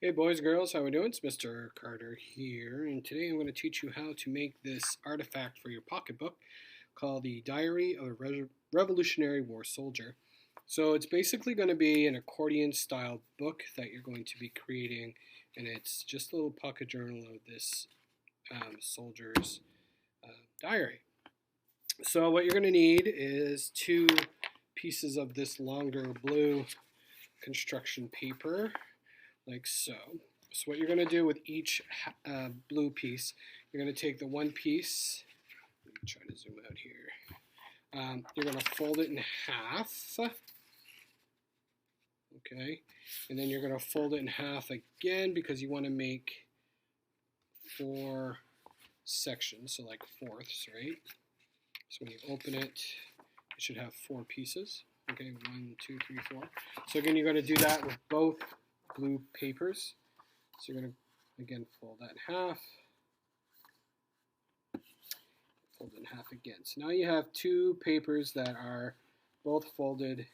Hey boys, girls, how we doing? It's Mr. Carter here, and today I'm going to teach you how to make this artifact for your pocketbook called the Diary of a Revolutionary War Soldier. So it's basically going to be an accordion-style book that you're going to be creating, and it's just a little pocket journal of this soldier's diary. So what you're going to need is two pieces of this longer blue construction paper like so. So what you're going to do with each blue piece, you're going to take the one piece, let me try to zoom out here, you're going to fold it in half, okay, and then you're going to fold it in half again because you want to make 4 sections, so like fourths, right? So when you open it, it should have 4 pieces, okay, 1, 2, 3, 4. So again, you're going to do that with both blue papers. So you're going to, again, fold that in half, fold it in half again. So now you have 2 papers that are both folded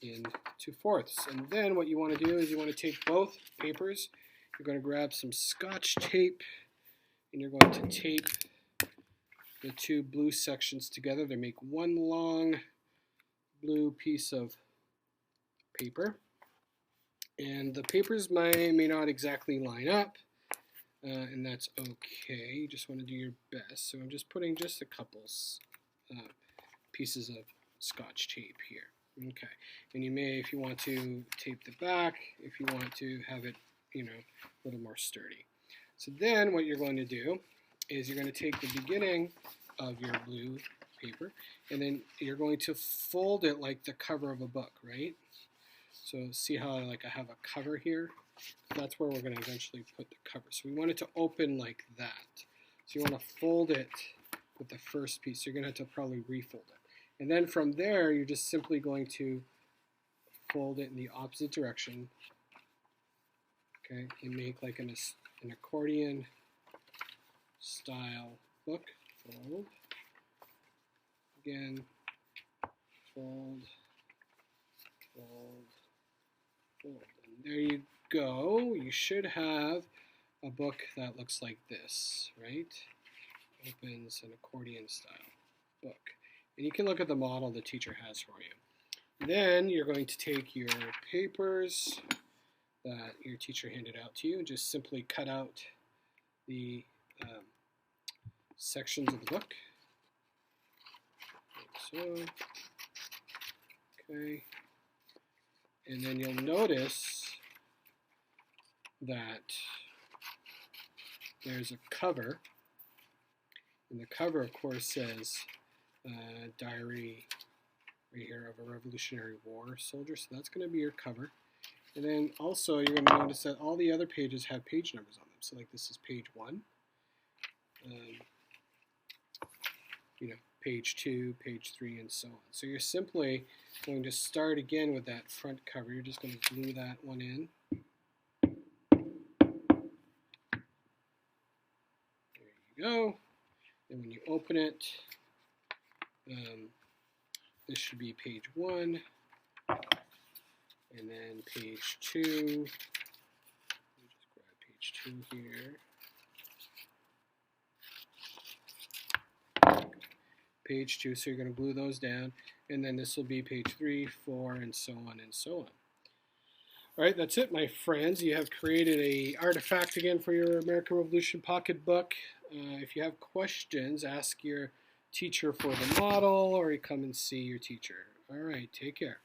into fourths. And then what you want to do is you want to take both papers, you're going to grab some Scotch tape, and you're going to tape the 2 blue sections together to make one long blue piece of paper. And the papers may not exactly line up, and that's okay. You just want to do your best. So I'm just putting just a couple pieces of Scotch tape here. Okay, and you may, if you want to, tape the back, if you want to have it, a little more sturdy. So then what you're going to do is you're going to take the beginning of your blue paper, and then you're going to fold it like the cover of a book, right? So see how I have a cover here? That's where we're going to eventually put the cover. So we want it to open like that. So you want to fold it with the first piece. You're going to have to probably refold it. And then from there, you're just simply going to fold it in the opposite direction. Okay, and make like an accordion style book. Fold. Again, fold, fold, fold. And there you go. You should have a book that looks like this, right? Opens an accordion style book. And you can look at the model the teacher has for you. Then you're going to take your papers that your teacher handed out to you and just simply cut out the sections of the book. Like so. Okay. And then you'll notice that there's a cover, and the cover, of course, says Diary right here of a Revolutionary War Soldier, so that's going to be your cover. And then also you're going to notice that all the other pages have page numbers on them, so like this is page 1, page 2, page 3, and so on. So you're simply going to start again with that front cover. You're just going to glue that one in. There you go. And when you open it, this should be page 1, and then page 2. Let me just grab page 2 here. Page 2, so you're going to glue those down, and then this will be page 3, 4, and so on and so on. All right, that's it, my friends. You have created a artifact again for your American Revolution pocketbook. If you have questions, ask your teacher for the model, or you come and see your teacher. All right, take care.